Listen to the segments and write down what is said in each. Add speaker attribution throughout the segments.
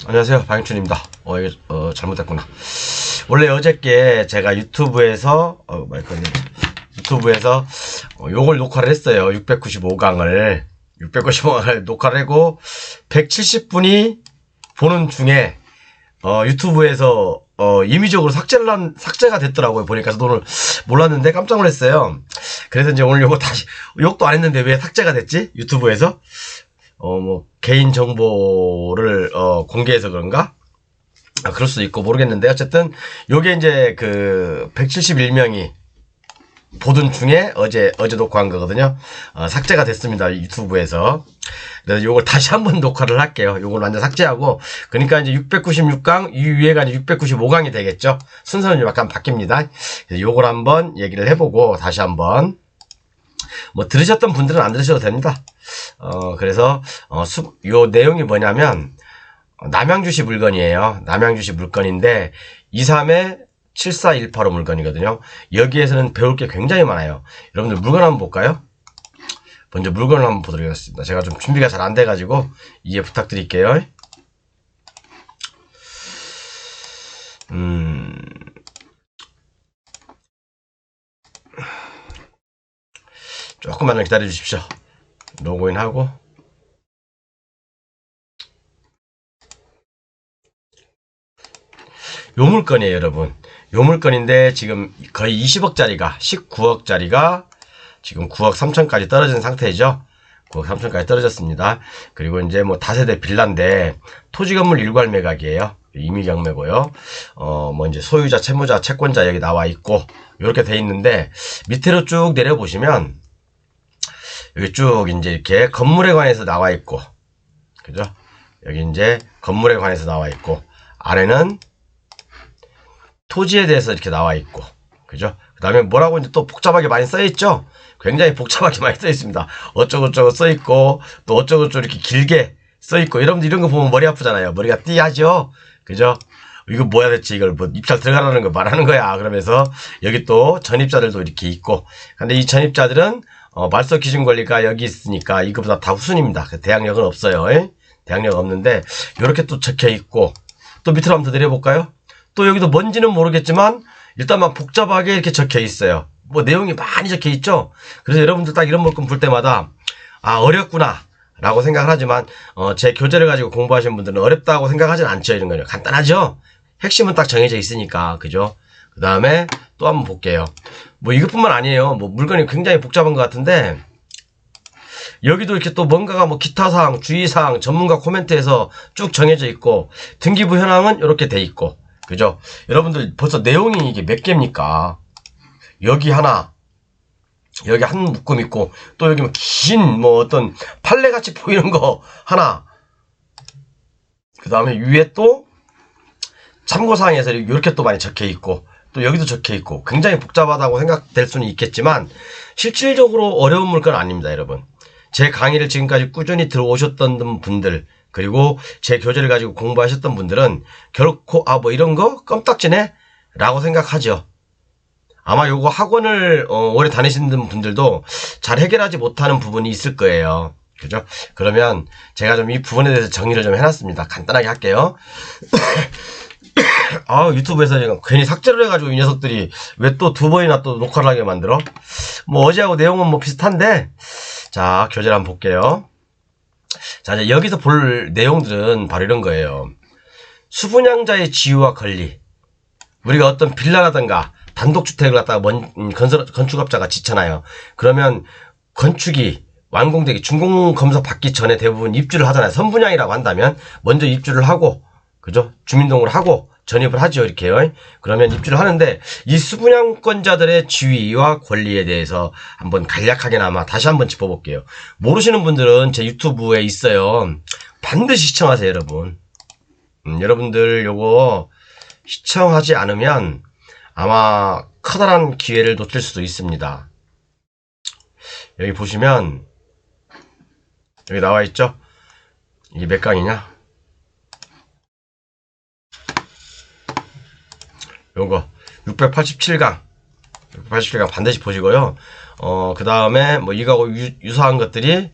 Speaker 1: 안녕하세요. 박영춘입니다. 잘못했구나. 원래 어저께 제가 유튜브에서, 유튜브에서, 요걸 녹화를 했어요. 695강을. 695강을 녹화를 하고, 170분이 보는 중에, 유튜브에서, 임의적으로 삭제가 됐더라고요. 보니까 저도 오늘 몰랐는데 깜짝 놀랐어요. 그래서 이제 오늘 요거 다시, 욕도 안 했는데 왜 삭제가 됐지? 유튜브에서? 개인 정보를, 공개해서 그런가? 그럴 수도 있고 모르겠는데, 어쨌든, 요게 이제 171명이 보던 중에 어제 녹화한 거거든요. 삭제가 됐습니다. 유튜브에서. 그래서 요걸 다시 한번 녹화를 할게요. 요걸 완전 삭제하고, 그러니까 이제 696강, 이 위에가 이제 695강이 되겠죠. 순서는 약간 바뀝니다. 그래서 요걸 한번 얘기를 해보고, 다시 한번. 들으셨던 분들은 안 들으셔도 됩니다. 그래서, 요 내용이 뭐냐면, 남양주시 물건이에요. 남양주시 물건인데, 23에 7418호 물건이거든요. 여기에서는 배울 게 굉장히 많아요. 여러분들 물건 한번 볼까요? 먼저 물건을 한번 보도록 하겠습니다. 제가 좀 준비가 잘 안 돼가지고, 이해 부탁드릴게요. 조금만 기다려 주십시오. 로그인하고. 요 물건이에요, 여러분. 요 물건인데 지금 거의 20억짜리가 19억짜리가 지금 9억 3천까지 떨어진 상태죠. 9억 3천까지 떨어졌습니다. 그리고 이제 다세대 빌라인데 토지 건물 일괄 매각이에요. 임의 경매고요. 이제 소유자, 채무자, 채권자 여기 나와 있고 이렇게 돼 있는데 밑으로 쭉 내려 보시면 여기 쭉 이제 이렇게 건물에 관해서 나와 있고, 그죠? 여기 이제 건물에 관해서 나와 있고, 아래는 토지에 대해서 이렇게 나와 있고, 그죠? 그 다음에 뭐라고 이제 또 복잡하게 많이 써 있죠? 굉장히 복잡하게 많이 써 있습니다. 어쩌고저쩌고 써 있고, 또 어쩌고저쩌고 이렇게 길게 써 있고, 여러분들 이런 거 보면 머리 아프잖아요. 머리가 띠하죠? 그죠? 이거 뭐야 대체 이걸 입찰 들어가라는 거 말하는 거야. 그러면서 여기 또 전입자들도 이렇게 있고, 근데 이 전입자들은 말소 기준 권리가 여기 있으니까 이거보다 다 후순입니다. 대항력은 없어요. 대항력 없는데 이렇게 또 적혀 있고, 또 밑으로 한번 더 내려볼까요? 또 여기도 뭔지는 모르겠지만 일단 막 복잡하게 이렇게 적혀 있어요. 내용이 많이 적혀 있죠. 그래서 여러분들 딱 이런 물건 볼 때마다 어렵구나 라고 생각을 하지만 제 교재를 가지고 공부하시는 분들은 어렵다고 생각하진 않죠. 이런 거는 간단하죠. 핵심은 딱 정해져 있으니까, 그죠? 그 다음에 또 한번 볼게요. 이것뿐만 아니에요. 물건이 굉장히 복잡한 것 같은데, 여기도 이렇게 또 뭔가가 기타사항, 주의사항, 전문가 코멘트에서 쭉 정해져 있고, 등기부 현황은 이렇게 돼 있고, 그죠? 여러분들 벌써 내용이 이게 몇 개입니까? 여기 하나, 여기 한 묶음 있고, 또 여기 긴 어떤 판례같이 보이는 거 하나, 그 다음에 위에 또 참고사항에서 이렇게 또 많이 적혀 있고, 또 여기도 적혀 있고, 굉장히 복잡하다고 생각될 수는 있겠지만 실질적으로 어려운 물건 아닙니다. 여러분, 제 강의를 지금까지 꾸준히 들어오셨던 분들, 그리고 제 교재를 가지고 공부하셨던 분들은 결코 이런 거 껌딱지네 라고 생각하죠. 아마 요거 학원을 오래 다니시는 분들도 잘 해결하지 못하는 부분이 있을 거예요. 그죠? 그러면 제가 좀 이 부분에 대해서 정리를 좀 해놨습니다. 간단하게 할게요. 유튜브에서 제가 괜히 삭제를 해가지고 이 녀석들이 왜 또 두 번이나 또 녹화를 하게 만들어? 어제하고 내용은 비슷한데, 자, 교재를 한번 볼게요. 자, 이제 여기서 볼 내용들은 바로 이런 거예요. 수분양자의 지위와 권리. 우리가 어떤 빌라라든가 단독주택을 갖다가 건축업자가 짓잖아요. 그러면 건축이 완공되기, 준공검사 받기 전에 대부분 입주를 하잖아요. 선분양이라고 한다면 먼저 입주를 하고, 그죠? 주민등록을 하고 전입을 하죠. 이렇게요. 그러면 입주를 하는데 이 수분양권자들의 지위와 권리에 대해서 한번 간략하게나마 다시 한번 짚어볼게요. 모르시는 분들은 제 유튜브에 있어요. 반드시 시청하세요, 여러분. 여러분들 요거 시청하지 않으면 아마 커다란 기회를 놓칠 수도 있습니다. 여기 보시면 여기 나와 있죠? 이게 몇 강이냐? 요거 687강 반드시 보시고요. 그 다음에 이거하고 유사한 것들이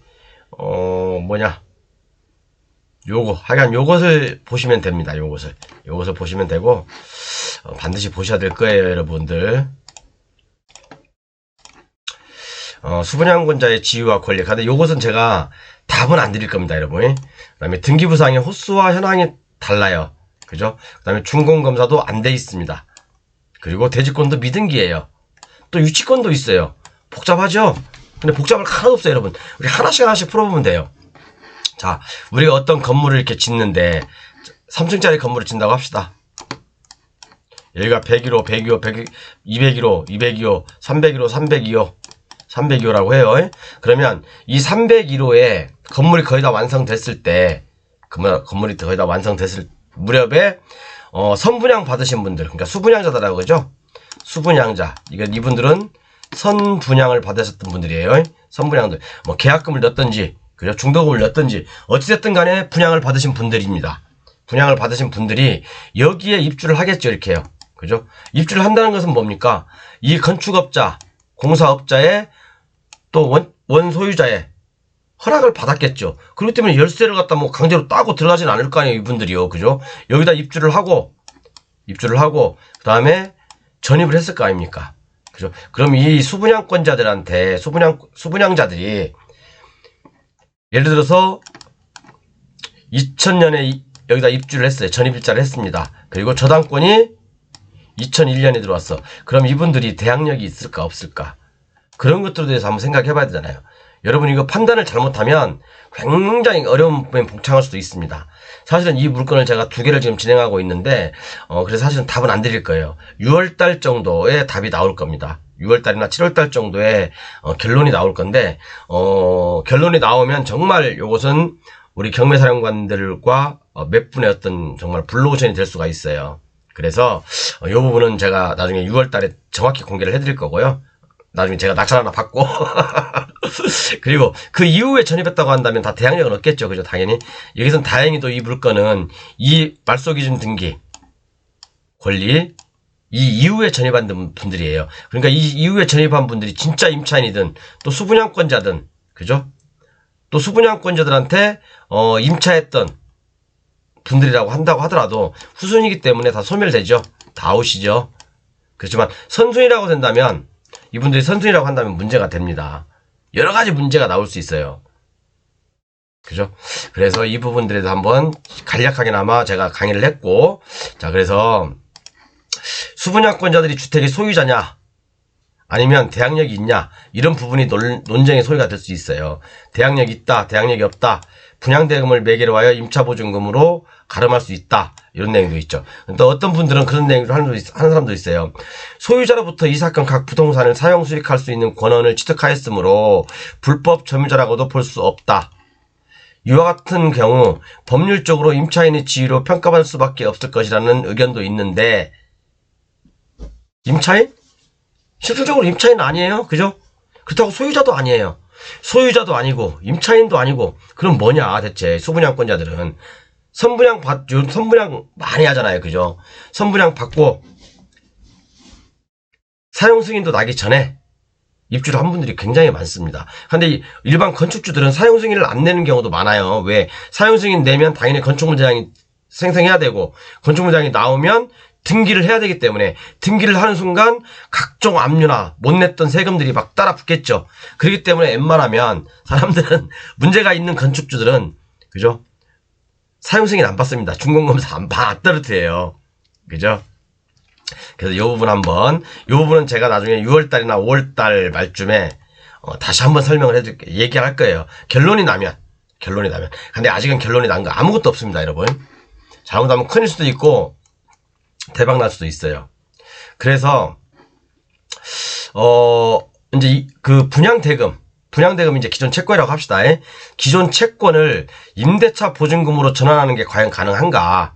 Speaker 1: 요거 하여간 요것을 보시면 됩니다. 요것을 보시면 되고 반드시 보셔야 될 거예요, 여러분들. 수분양권자의 지위와 권리. 근데 요것은 제가 답은 안 드릴 겁니다, 여러분. 그 다음에 등기부상의 호수와 현황이 달라요. 그죠? 그 다음에 준공검사도 안 돼 있습니다. 그리고 대지권도 미등기예요. 또 유치권도 있어요. 복잡하죠? 근데 복잡할 거 하나도 없어요, 여러분. 우리 하나씩 풀어보면 돼요. 자, 우리가 어떤 건물을 이렇게 짓는데 3층짜리 건물을 짓는다고 합시다. 여기가 101호, 102호, 201호, 202호, 301호, 302호라고 해요. 그러면 이 301호에 건물이 거의 다 완성됐을 때, 건물이 거의 다 완성됐을 무렵에 선분양 받으신 분들, 그러니까 수분양자다라고 그러죠. 수분양자. 이분들은 선분양을 받으셨던 분들이에요. 선분양들. 뭐 계약금을 넣었든지, 그죠? 중도금을 넣었든지 어찌됐든 간에 분양을 받으신 분들입니다. 분양을 받으신 분들이 여기에 입주를 하겠죠. 이렇게요. 그죠? 입주를 한다는 것은 뭡니까? 이 건축업자, 공사업자의 또 원소유자의 허락을 받았겠죠. 그렇기 때문에 열쇠를 갖다 뭐 강제로 따고 들어가진 않을 거 아니에요. 이분들이요. 그죠? 여기다 입주를 하고 그 다음에 전입을 했을 거 아닙니까? 그죠? 그럼 이 수분양권자들한테 수분양자들이 예를 들어서 2000년에 여기다 입주를 했어요. 전입일자를 했습니다. 그리고 저당권이 2001년에 들어왔어. 그럼 이분들이 대항력이 있을까 없을까? 그런 것들에 대해서 한번 생각해 봐야 되잖아요. 여러분 이거 판단을 잘못하면 굉장히 어려운 부분에 봉착할 수도 있습니다. 사실은 이 물건을 제가 2개를 지금 진행하고 있는데 그래서 사실은 답은 안 드릴 거예요. 6월달 정도에 답이 나올 겁니다. 6월달이나 7월달 정도에 결론이 나올 건데 결론이 나오면 정말 이것은 우리 경매사령관들과 몇 분의 어떤 정말 블루오션이 될 수가 있어요. 그래서 이 부분은 제가 나중에 6월달에 정확히 공개를 해드릴 거고요. 나중에 제가 낙찰 하나 받고 그리고 그 이후에 전입했다고 한다면 다 대항력은 없겠죠. 그죠? 당연히 여기서는 다행히도 이 물건은 이 말소기준 등기 권리 이 이후에 전입한 분들이에요. 그러니까 이 이후에 전입한 분들이 진짜 임차인이든 또 수분양권자든 그죠? 또 수분양권자들한테 임차했던 분들이라고 한다고 하더라도 후순이기 때문에 다 소멸되죠. 다 아웃이죠. 그렇지만 선순위라고 된다면 이분들이 선순위라고 한다면 문제가 됩니다. 여러 가지 문제가 나올 수 있어요. 그죠? 그래서 이 부분들에 대해서 한번 간략하게나마 제가 강의를 했고, 자, 그래서 수분양권자들이 주택의 소유자냐, 아니면 대항력이 있냐, 이런 부분이 논쟁의 소리가 될 수 있어요. 대항력이 있다, 대항력이 없다, 분양대금을 매개로 하여 임차보증금으로 가름할 수 있다, 이런 내용도 있죠. 또 어떤 분들은 그런 내용을 하는 사람도 있어요. 소유자로부터 이 사건 각 부동산을 사용 수익할 수 있는 권한을 취득하였으므로 불법 점유자라고도 볼 수 없다. 이와 같은 경우 법률적으로 임차인의 지위로 평가받을 수밖에 없을 것이라는 의견도 있는데, 임차인? 실질적으로 임차인 아니에요. 그죠? 그렇다고 소유자도 아니에요. 소유자도 아니고 임차인도 아니고 그럼 뭐냐 대체 수분양권자들은 선분양 많이 하잖아요. 그죠? 선분양 받고 사용 승인도 나기 전에 입주를 한 분들이 굉장히 많습니다. 근데 일반 건축주들은 사용 승인을 안 내는 경우도 많아요. 왜? 사용 승인 내면 당연히 건축물장이 생성해야 되고 건축물장이 나오면 등기를 해야 되기 때문에 등기를 하는 순간 각종 압류나 못 냈던 세금들이 막 따라 붙겠죠. 그렇기 때문에 웬만하면 사람들은 문제가 있는 건축주들은 그죠? 사용 승인 안 받습니다. 준공검사 안 떨어뜨려요. 그죠? 그래서 이 부분 이 부분은 제가 나중에 6월달이나 5월달 말쯤에 다시 한번 설명을 해드릴게요. 얘기할 거예요. 결론이 나면. 근데 아직은 결론이 난 거 아무것도 없습니다, 여러분. 잘못하면 큰일 수도 있고 대박 날 수도 있어요. 그래서 이제 그 분양대금 이제 기존 채권이라고 합시다. 기존 채권을 임대차 보증금으로 전환하는 게 과연 가능한가?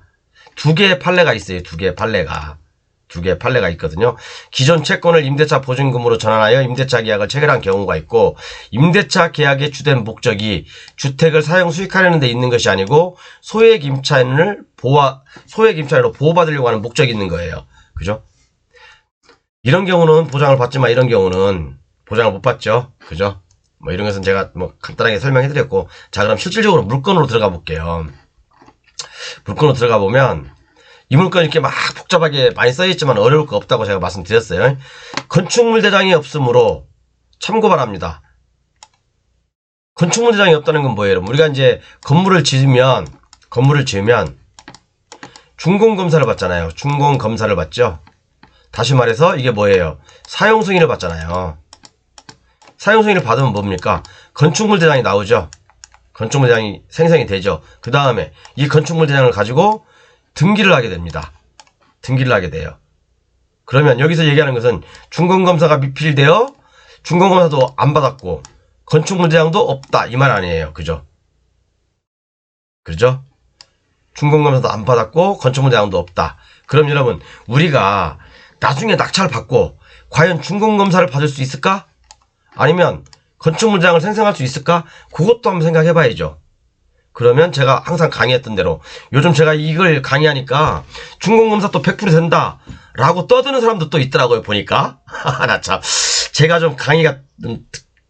Speaker 1: 2개의 판례가 있어요. 2개의 판례가 있거든요. 기존 채권을 임대차 보증금으로 전환하여 임대차 계약을 체결한 경우가 있고, 임대차 계약의 주된 목적이 주택을 사용 수익하려는 데 있는 것이 아니고 소액 임차인으로 보호받으려고 하는 목적이 있는 거예요. 그죠? 이런 경우는 보장을 받지만 이런 경우는 보장을 못 받죠. 그죠? 뭐 이런 것은 제가 뭐 간단하게 설명해 드렸고, 자, 그럼 실질적으로 물건으로 들어가 볼게요. 물건으로 들어가 보면 이 물건이 이렇게 막 복잡하게 많이 써있지만 어려울 거 없다고 제가 말씀드렸어요. 건축물 대장이 없으므로 참고 바랍니다. 건축물 대장이 없다는 건 뭐예요? 우리가 이제 건물을 지으면 준공검사를 받잖아요. 준공검사를 받죠. 다시 말해서 이게 뭐예요? 사용승인을 받잖아요. 사용승인을 받으면 뭡니까? 건축물 대장이 나오죠. 건축물 대장이 생성이 되죠. 그 다음에 이 건축물 대장을 가지고 등기를 하게 됩니다. 등기를 하게 돼요. 그러면 여기서 얘기하는 것은 준공검사가 미필되어 준공검사도 안 받았고 건축물 대장도 없다 이 말 아니에요. 그죠? 그죠? 준공검사도 안 받았고 건축물 대장도 없다. 그럼 여러분 우리가 나중에 낙찰을 받고 과연 준공검사를 받을 수 있을까? 아니면 건축물 대장을 생성할 수 있을까? 그것도 한번 생각해 봐야죠. 그러면 제가 항상 강의했던 대로 요즘 제가 이걸 강의하니까 준공검사 또 100% 된다 라고 떠드는 사람도 또 있더라고요. 보니까 나 참 제가 좀 강의가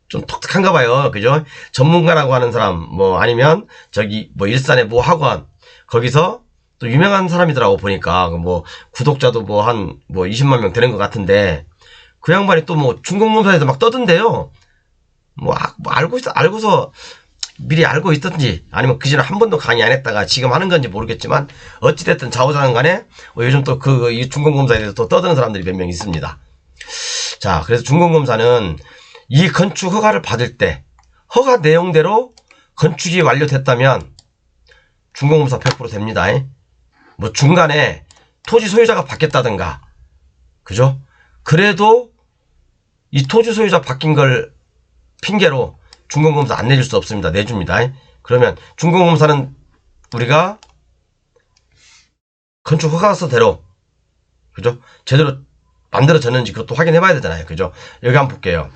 Speaker 1: 좀 독특한가 봐요. 그죠? 전문가라고 하는 사람 뭐 아니면 저기 뭐 일산의 뭐 학원 거기서 또 유명한 사람이더라고 보니까 뭐 구독자도 뭐 한 뭐 20만 명 되는 것 같은데 그 양반이 또 뭐 준공검사에서 막 떠든대요. 뭐 알고서 미리 알고 있던지 아니면 그전에 한 번도 강의 안 했다가 지금 하는 건지 모르겠지만 어찌됐든 좌우자간에 요즘 또 이 준공검사에 대해서 또 떠드는 사람들이 몇 명 있습니다. 자, 그래서 준공검사는 이 건축 허가를 받을 때 허가 내용대로 건축이 완료됐다면 준공검사 100% 됩니다. 뭐 중간에 토지 소유자가 바뀌었다든가 그죠? 그래도 이 토지 소유자 바뀐 걸 핑계로 준공검사 안 내줄 수 없습니다. 내줍니다. 그러면 준공검사는 우리가 건축 허가서대로 그죠? 제대로 만들어졌는지 그것도 확인해 봐야 되잖아요. 그죠? 여기 한번 볼게요.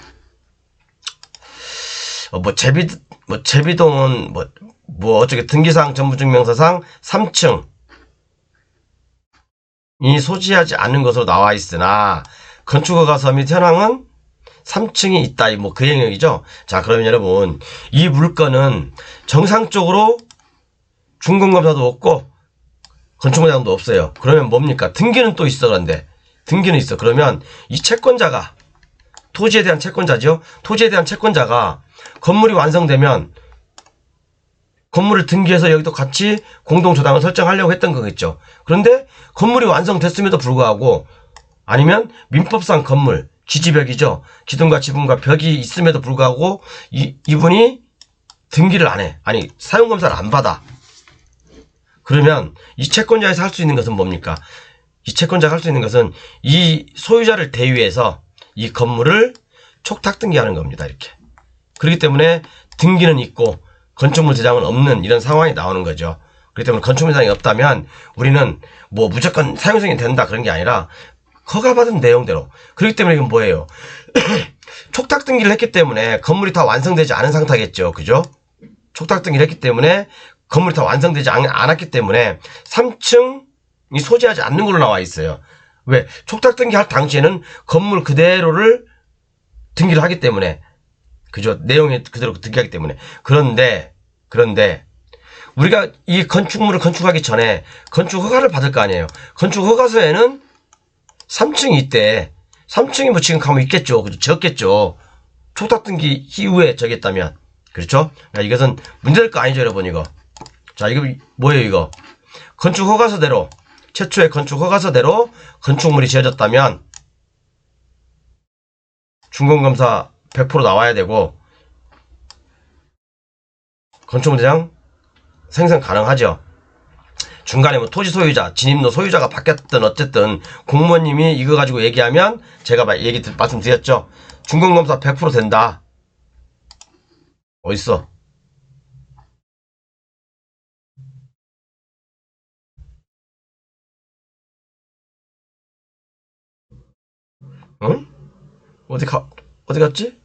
Speaker 1: 제비동은 어쩌게 등기사항 전부증명서상 3층 이 소지하지 않은 것으로 나와 있으나 건축허가서 및 현황은 3층이 있다. 뭐 그 영역이죠. 자, 그러면 여러분 이 물건은 정상적으로 준공검사도 없고 건축물장도 없어요. 그러면 뭡니까? 등기는 또 있어. 그런데 등기는 있어. 그러면 이 채권자가 토지에 대한 채권자죠. 토지에 대한 채권자가 건물이 완성되면 건물을 등기해서 여기도 같이 공동저당을 설정하려고 했던 거겠죠. 그런데 건물이 완성됐음에도 불구하고 아니면 민법상 건물 지지벽이죠. 기둥과 지붕과 벽이 있음에도 불구하고 이분이 등기를 안 해. 아니 사용검사를 안 받아. 그러면 이 채권자에서 할 수 있는 것은 뭡니까? 이 채권자가 할 수 있는 것은 이 소유자를 대위해서 이 건물을 촉탁 등기하는 겁니다. 이렇게. 그렇기 때문에 등기는 있고 건축물 대장은 없는 이런 상황이 나오는 거죠. 그렇기 때문에 건축물 대장이 없다면 우리는 뭐 무조건 사용승인이 된다 그런 게 아니라 허가받은 내용대로. 그렇기 때문에 이건 뭐예요? 촉탁 등기를 했기 때문에 건물이 다 완성되지 않은 상태겠죠. 그죠? 촉탁 등기를 했기 때문에 건물이 다 완성되지 않았기 때문에 3층이 소지하지 않는 걸로 나와 있어요. 왜? 촉탁 등기할 당시에는 건물 그대로를 등기를 하기 때문에 그죠? 내용이 그대로 등기하기 때문에. 그런데 우리가 이 건축물을 건축하기 전에 건축 허가를 받을 거 아니에요. 건축 허가서에는 3층이 있대. 3층이 뭐 지금 가면 있겠죠. 그죠? 적겠죠. 촉탁 등기 이후에 적겠다면. 그렇죠? 야, 이것은 문제될 거 아니죠, 여러분, 이거. 자, 이거 뭐예요, 이거? 건축 허가서대로, 최초의 건축 허가서대로 건축물이 지어졌다면 준공검사 100% 나와야 되고 건축물 대장 생성 가능하죠. 중간에 뭐 토지 소유자, 진입로 소유자가 바뀌었든 어쨌든 공무원님이 이거 가지고 얘기하면 제가 말씀드렸죠. 준공검사 100% 된다. 어딨어? 응? 어디 갔지?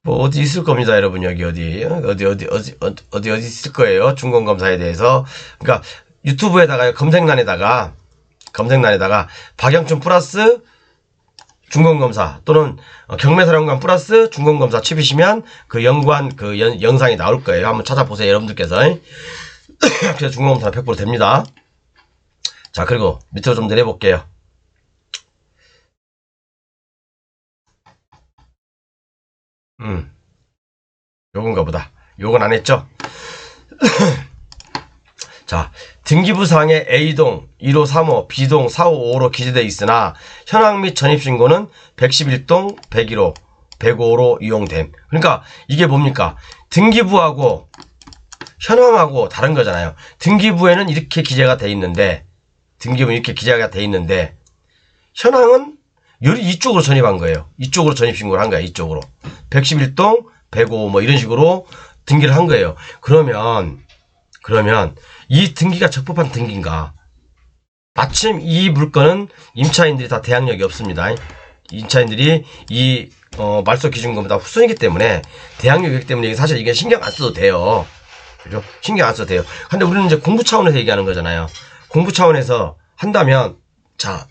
Speaker 1: 뭐 어디 있을 겁니다, 여러분. 여기 어디 있을 거예요. 준공검사에 대해서. 그러니까 유튜브에다가 검색란에다가 박영춘 플러스 중공검사 또는 경매사령관 플러스 중공검사 칩이시면 그 연관 그 영상이 나올 거예요. 한번 찾아보세요, 여러분들께서. 그래서 중공검사 100% 됩니다. 자, 그리고 밑으로 좀 내려볼게요. 요건가 보다. 요건 안 했죠? 자, 등기부상에 A동 1호 3호, B동 4호 5로 기재되어 있으나 현황 및 전입신고는 111동 101호 105로 이용됨. 그러니까 이게 뭡니까? 등기부하고 현황하고 다른 거잖아요. 등기부에는 이렇게 기재가 돼 있는데, 등기부는 이렇게 기재가 돼 있는데, 현황은 이쪽으로 전입한 거예요. 이쪽으로 전입신고를 한 거야. 이쪽으로 111동 105 뭐 이런 식으로 등기를 한 거예요. 그러면 이 등기가 적법한 등기인가? 마침 이 물건은 임차인들이 다 대항력이 없습니다. 임차인들이 이 말소 기준금보다 후순이기 때문에 대항력이 있기 때문에 사실 이게 신경 안 써도 돼요. 그죠? 신경 안 써도 돼요. 근데 우리는 이제 공부 차원에서 얘기하는 거잖아요. 공부 차원에서 한다면, 자,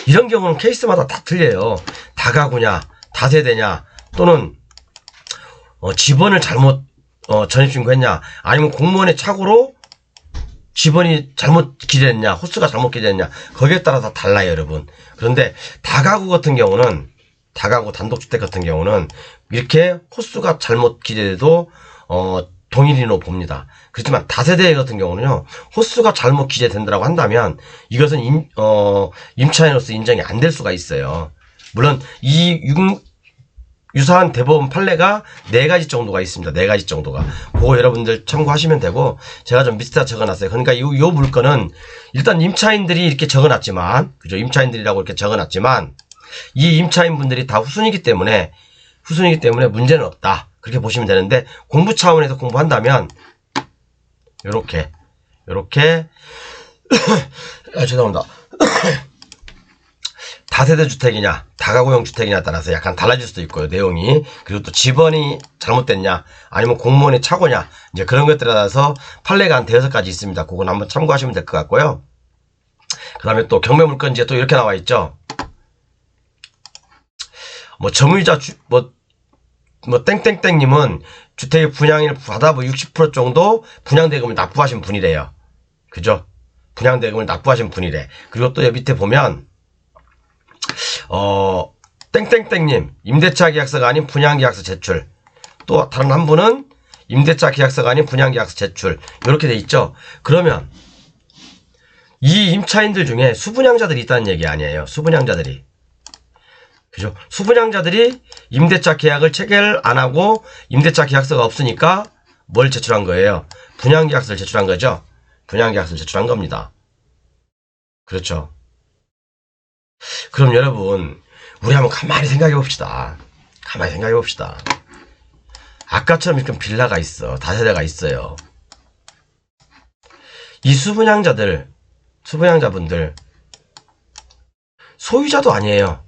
Speaker 1: 이런 경우는 케이스마다 다 틀려요. 다가구냐, 다세대냐, 또는 집원을 잘못 전입신고했냐, 아니면 공무원의 착오로 집원이 잘못 기재했냐, 호수가 잘못 기재했냐, 거기에 따라 다 달라요, 여러분. 그런데 다가구 같은 경우는, 다가구 단독주택 같은 경우는 이렇게 호수가 잘못 기재돼도 동일인으로 봅니다. 그렇지만 다세대 같은 경우는요, 호수가 잘못 기재된다고 한다면 이것은 임차인으로서 인정이 안 될 수가 있어요. 물론 유사한 대법원 판례가 4가지 정도가 있습니다. 4가지 정도가. 그거 여러분들 참고하시면 되고, 제가 좀 밑에다 적어놨어요. 그러니까 요 물건은 일단 임차인들이 이렇게 적어놨지만, 그죠? 임차인들이라고 이렇게 적어놨지만, 이 임차인분들이 다 후순이기 때문에 문제는 없다. 그렇게 보시면 되는데, 공부 차원에서 공부한다면 요렇게 죄송합니다. 다세대 주택이냐, 다가구형 주택이냐에 따라서 약간 달라질 수도 있고요, 내용이. 그리고 또 집원이 잘못됐냐, 아니면 공무원의 착오냐, 이제 그런 것들에 따라서 판례가 한 5가지 있습니다. 그건 한번 참고하시면 될 것 같고요. 그 다음에 또 경매물건지에 또 이렇게 나와 있죠. 점유자 땡땡땡님은 주택의 분양을 받아 60% 정도 분양대금을 납부하신 분이래요. 그죠? 분양대금을 납부하신 분이래. 그리고 또 여기 밑에 보면 땡땡땡님 임대차 계약서가 아닌 분양계약서 제출. 또 다른 한 분은 임대차 계약서가 아닌 분양계약서 제출. 이렇게 돼 있죠. 그러면 이 임차인들 중에 수분양자들이 있다는 얘기 아니에요. 수분양자들이. 그죠? 수분양자들이 임대차 계약을 체결 안 하고 임대차 계약서가 없으니까 뭘 제출한 거예요? 분양계약서를 제출한 거죠. 분양계약서를 제출한 겁니다. 그렇죠? 그럼 여러분, 우리 한번 가만히 생각해 봅시다. 가만히 생각해 봅시다. 아까처럼 이렇게 빌라가 있어. 다세대가 있어요. 이 수분양자분들 소유자도 아니에요.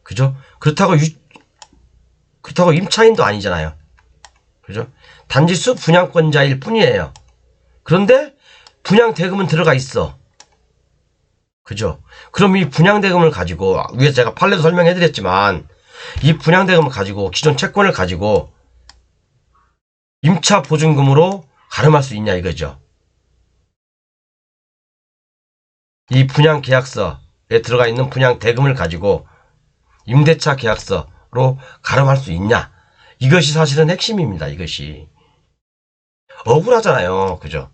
Speaker 1: 그죠? 그렇다고 임차인도 아니잖아요. 그죠? 단지 수분양권자일 뿐이에요. 그런데 분양대금은 들어가 있어. 그죠? 그럼 이 분양대금을 가지고, 위에 제가 판례도 설명해 드렸지만, 이 분양대금을 가지고, 기존 채권을 가지고, 임차보증금으로 가름할 수 있냐 이거죠. 이 분양계약서에 들어가 있는 분양대금을 가지고, 임대차 계약서로 가름할 수 있냐. 이것이 사실은 핵심입니다. 이것이. 억울하잖아요. 그죠?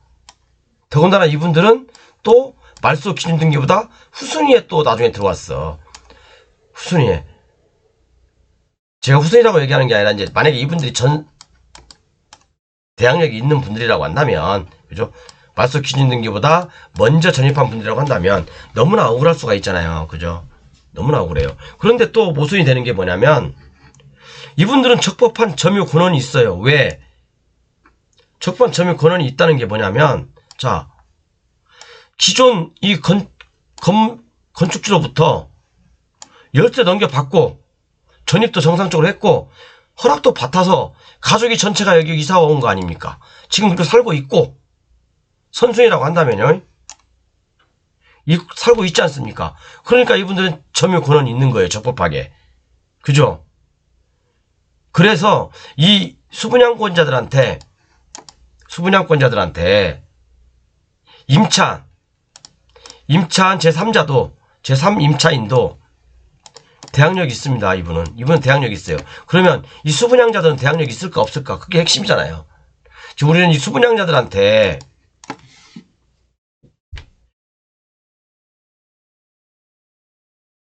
Speaker 1: 더군다나 이분들은 또 말소 기준 등기보다 후순위에 또 나중에 들어왔어. 후순위에. 제가 후순위라고 얘기하는 게 아니라, 이제 만약에 이분들이 대항력이 있는 분들이라고 한다면, 그죠? 말소 기준 등기보다 먼저 전입한 분들이라고 한다면 너무나 억울할 수가 있잖아요. 그죠? 너무나 억울해요. 그런데 또 모순이 되는 게 뭐냐면, 이분들은 적법한 점유 권한이 있어요. 왜? 적법한 점유 권한이 있다는 게 뭐냐면, 자, 기존 이 건축주로부터 열쇠 넘겨받고 전입도 정상적으로 했고 허락도 받아서 가족이 전체가 여기 이사 온 거 아닙니까? 지금 그렇게 살고 있고 선순위라고 한다면요, 살고 있지 않습니까? 그러니까 이분들은 점유 권한이 있는 거예요. 적법하게. 그죠? 그래서 이 수분양권자들한테 임차한 제3자도 제3임차인도 대항력이 있습니다. 이분은 대항력이 있어요. 그러면 이 수분양자들은 대항력이 있을까 없을까? 그게 핵심이잖아요. 지금 우리는 이 수분양자들한테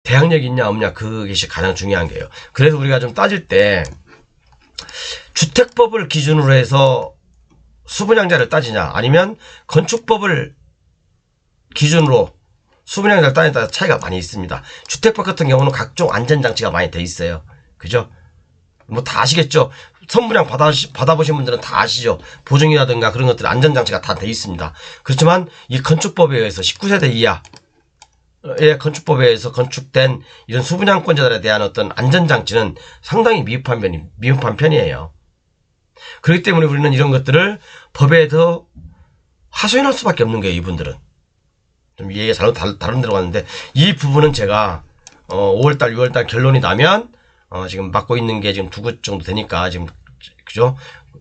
Speaker 1: 대항력이 있냐 없냐 그것이 가장 중요한 거예요. 그래서 우리가 좀 따질 때 주택법을 기준으로 해서 수분양자를 따지냐 아니면 건축법을 기준으로 수분양자를 따지냐에 따라 차이가 많이 있습니다. 주택법 같은 경우는 각종 안전장치가 많이 돼 있어요. 그죠? 뭐 다 아시겠죠? 선분양 받아보신 분들은 다 아시죠? 보증이라든가 그런 것들 안전장치가 다 돼 있습니다. 그렇지만 이 건축법에 의해서 19세대 이하 건축법에 의해서 건축된 이런 수분양권자들에 대한 어떤 안전장치는 상당히 미흡한 편이에요. 그렇기 때문에 우리는 이런 것들을 법에 더 하소연할 수밖에 없는 거예요. 이분들은. 좀 얘기가 잘못 다른 데로 갔는데 이 부분은 제가 5월달 6월달 결론이 나면 지금 맡고 있는 게 지금 2곳 정도 되니까 지금 그죠?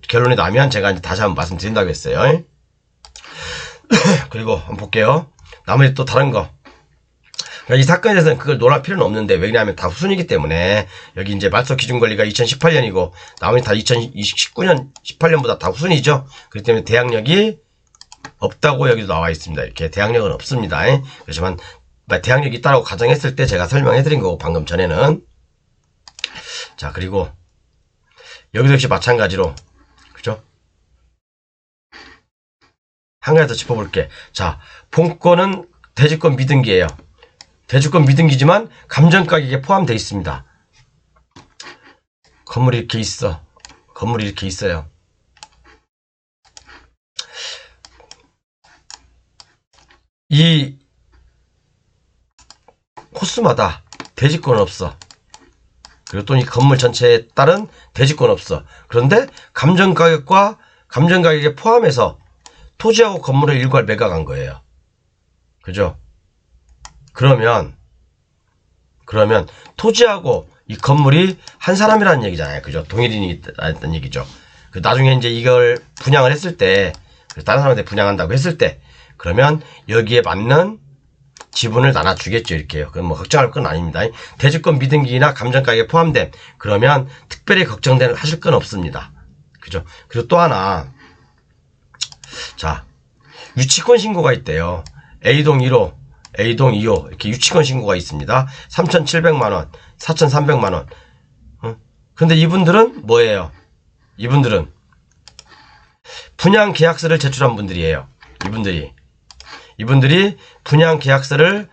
Speaker 1: 결론이 나면 제가 이제 다시 한번 말씀드린다고 했어요. 그리고 한번 볼게요. 나머지 또 다른 거. 이 사건에 대해서는 그걸 논할 필요는 없는데 왜냐하면 다 후순이기 때문에 여기 이제 말소 기준 권리가 2018년이고 나머지 다 2019년 18년보다 다 후순이죠. 그렇기 때문에 대항력이 없다고 여기도 나와 있습니다. 이렇게 대항력은 없습니다. 그렇지만 대항력이 있다고 가정했을 때 제가 설명해 드린 거고 방금 전에는. 자, 그리고 여기도 역시 마찬가지로 그죠? 한 가지 더 짚어볼게. 자, 본권은 대지권 미등기예요. 대주권 미등기지만 감정가격에 포함되어 있습니다. 건물이 이렇게 있어. 건물이 이렇게 있어요. 이 코스마다 대지권은 없어. 그리고 또 이 건물 전체에 따른 대지권 없어. 그런데 감정가격에 포함해서 토지하고 건물을 일괄 매각한 거예요. 그죠? 그러면 토지하고 이 건물이 한 사람이라는 얘기잖아요. 그죠? 동일인이 있다는 얘기죠. 나중에 이제 이걸 분양을 했을 때, 다른 사람한테 분양한다고 했을 때, 그러면 여기에 맞는 지분을 나눠주겠죠. 이렇게요. 그건 뭐 걱정할 건 아닙니다. 대주권 미등기나 감정가격에 포함된, 그러면 특별히 하실 건 없습니다. 그죠? 그리고 또 하나, 자, 유치권 신고가 있대요. A동 1호, A동 2호 이렇게 유치권 신고가 있습니다. 3,700만원, 4,300만원. 근데 이분들은 뭐예요? 이분들은 분양계약서를 제출한 분들이에요. 이분들이 분양계약서를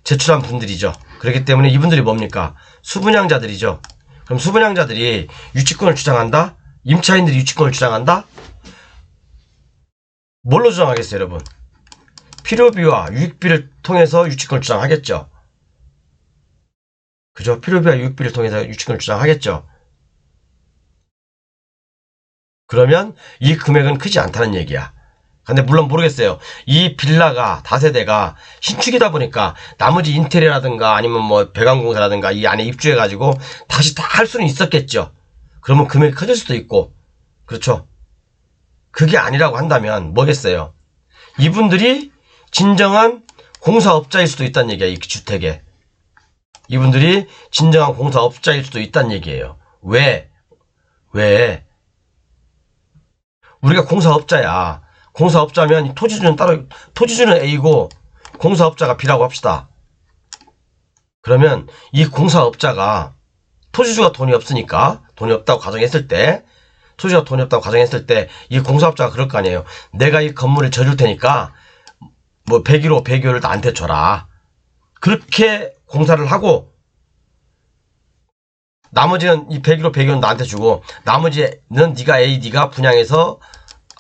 Speaker 1: 제출한 분들이죠. 그렇기 때문에 이분들이 뭡니까? 수분양자들이죠. 그럼 수분양자들이 유치권을 주장한다? 임차인들이 유치권을 주장한다? 뭘로 주장하겠어요, 여러분? 필요비와 유익비를 통해서 유치권을 주장하겠죠. 그죠? 필요비와 유익비를 통해서 유치권을 주장하겠죠. 그러면 이 금액은 크지 않다는 얘기야. 근데 물론 모르겠어요. 이 빌라가 다세대가 신축이다 보니까 나머지 인테리어라든가 아니면 뭐 배관공사라든가 이 안에 입주해가지고 다시 다 할 수는 있었겠죠. 그러면 금액이 커질 수도 있고. 그렇죠. 그게 아니라고 한다면 뭐겠어요? 이분들이 진정한 공사업자일 수도 있다는 얘기야. 이 주택에. 이분들이 진정한 공사업자일 수도 있다는 얘기예요. 왜? 우리가 공사업자야. 공사업자면 토지주는 A고 공사업자가 B라고 합시다. 그러면 이 공사업자가 토지주가 돈이 없다고 가정했을 때 이 공사업자가 그럴 거 아니에요. 내가 이 건물을 져줄 테니까 뭐 101호를 나한테 줘라. 그렇게 공사를 하고 나머지는 이 101호는 나한테 주고 나머지는 네가 분양해서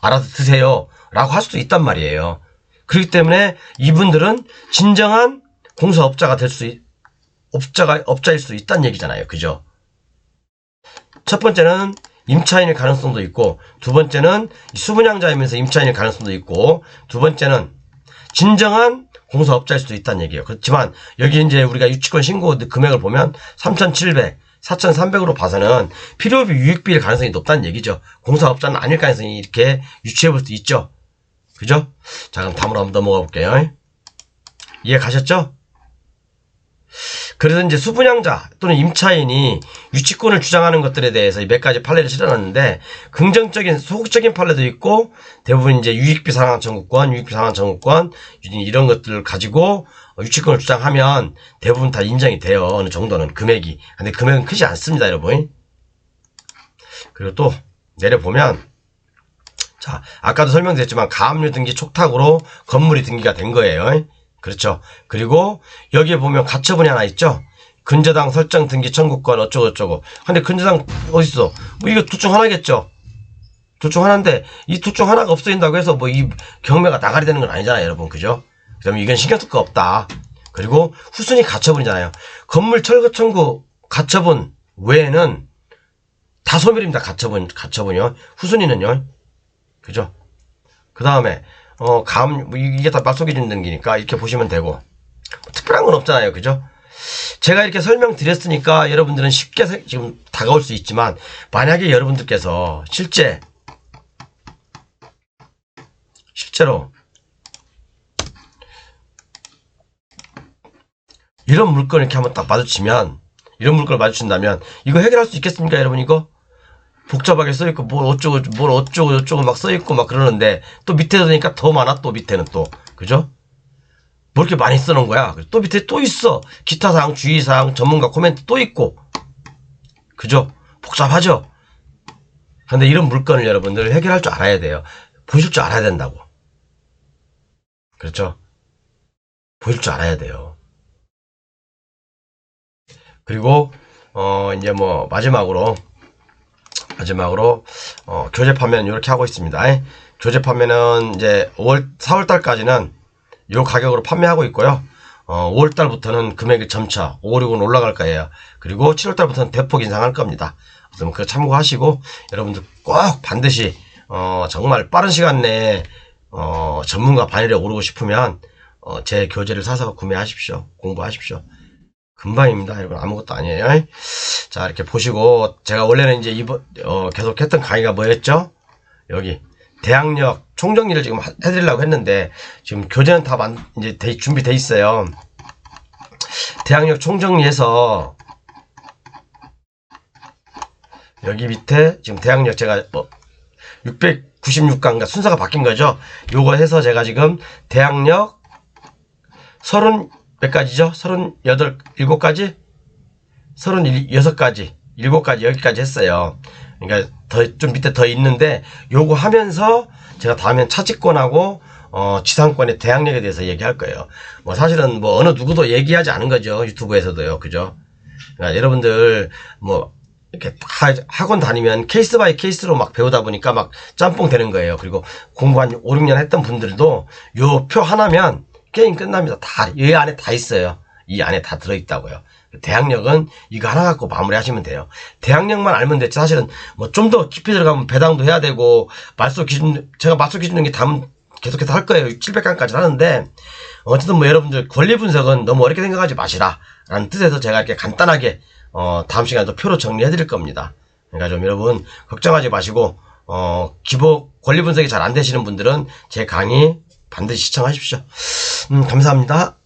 Speaker 1: 알아서 드세요 라고 할 수도 있단 말이에요. 그렇기 때문에 이분들은 진정한 공사업자가 업자일 수 있다는 얘기잖아요. 그죠? 첫 번째는 임차인일 가능성도 있고, 두 번째는 수분양자이면서 임차인일 가능성도 있고, 두 번째는 진정한 공사업자일 수도 있다는 얘기예요. 그렇지만 여기 이제 우리가 유치권 신고 금액을 보면 3,700, 4,300으로 봐서는 필요비 유익비일 가능성이 높다는 얘기죠. 공사업자는 아닐 가능성이 이렇게 유추해 볼 수 있죠. 그죠? 자, 그럼 다음으로 한번 넘어가 볼게요. 이해 가셨죠? 그래서 이제 수분양자 또는 임차인이 유치권을 주장하는 것들에 대해서 몇 가지 판례를 실어놨는데, 긍정적인, 소극적인 판례도 있고, 대부분 이제 유익비 상환 청구권, 이런 것들을 가지고 유치권을 주장하면 대부분 다 인정이 돼요. 어느 정도는 금액이. 근데 금액은 크지 않습니다, 여러분. 그리고 또 내려보면, 자, 아까도 설명드렸지만 가압류 등기 촉탁으로 건물이 등기가 된 거예요. 그렇죠. 그리고 여기에 보면 가처분이 하나 있죠. 근저당 설정 등기 청구권 어쩌고저쩌고. 근데 근저당 어딨어? 뭐 이거 둘 중 하나겠죠. 둘 중 하나인데 이 둘 중 하나가 없어진다고 해서 뭐 이 경매가 나가리 되는 건 아니잖아요, 여러분. 그죠? 그러면 이건 신경 쓸 거 없다. 그리고 후순위 가처분이잖아요. 건물 철거 청구 가처분 외에는 다 소멸입니다. 가처분이요. 후순위는요. 그죠? 그 다음에 이게 다 맞소기준 등기니까 이렇게 보시면 되고, 뭐 특별한 건 없잖아요. 그죠? 제가 이렇게 설명드렸으니까 여러분들은 쉽게 지금 다가올 수 있지만, 만약에 여러분들께서 실제로 이런 물건을 이렇게 한번 딱 마주치면, 이런 물건을 마주친다면 이거 해결할 수 있겠습니까, 여러분? 이거 복잡하게 써있고 뭘 어쩌고 막 써있고 막 그러는데, 또 밑에 보니까 더 많아. 또 밑에는 또, 그죠? 뭐 이렇게 많이 써놓은 거야. 또 밑에 또 있어. 기타사항, 주의사항, 전문가 코멘트 또 있고, 그죠? 복잡하죠? 근데 이런 물건을 여러분들 해결할 줄 알아야 돼요. 보실 줄 알아야 된다고. 그렇죠? 보실 줄 알아야 돼요. 그리고 이제 뭐 마지막으로 교재 판매는 이렇게 하고 있습니다. 교재 판매는 이제 4월달까지는 요 가격으로 판매하고 있고요. 5월달부터는 금액이 점차 5, 6은 올라갈 거예요. 그리고 7월달부터는 대폭 인상할 겁니다. 그래서 그거 참고하시고, 여러분들 꼭 반드시 정말 빠른 시간 내에 전문가 반열에 오르고 싶으면 제 교재를 사서 구매하십시오. 공부하십시오. 금방입니다, 여러분. 아무것도 아니에요. 자, 이렇게 보시고, 제가 원래는 이제 계속 했던 강의가 뭐였죠? 여기 대학력 총정리를 지금 해드리려고 했는데, 지금 교재는 다 이제 준비돼 있어요. 대학력 총정리해서 여기 밑에 지금 대학력 제가 696강인가 순서가 바뀐 거죠. 요거 해서 제가 지금 대학력 30 몇 가지죠? 7가지? 36가지, 7가지, 여기까지 했어요. 그러니까 좀 밑에 더 있는데, 요거 하면서 제가 다음엔 차지권하고 지상권의 대항력에 대해서 얘기할 거예요. 뭐 사실은 뭐 어느 누구도 얘기하지 않은 거죠. 유튜브에서도요. 그죠? 그러니까 여러분들 뭐 이렇게 학원 다니면 케이스 바이 케이스로 막 배우다 보니까 막 짬뽕 되는 거예요. 그리고 공부 한 5, 6년 했던 분들도 요 표 하나면 게임 끝납니다. 이 안에 다 있어요. 이 안에 다 들어있다고요. 대학력은 이거 하나 갖고 마무리하시면 돼요. 대학력만 알면 됐지. 사실은 뭐 좀 더 깊이 들어가면 배당도 해야 되고, 제가 맞소 기준 등기 다음 계속해서 할 거예요. 700강까지 하는데, 어쨌든 뭐 여러분들 권리 분석은 너무 어렵게 생각하지 마시라 라는 뜻에서 제가 이렇게 간단하게 다음 시간에도 표로 정리해 드릴 겁니다. 그러니까 좀 여러분 걱정하지 마시고, 기본 권리 분석이 잘 안 되시는 분들은 제 강의 반드시 시청하십시오. 감사합니다.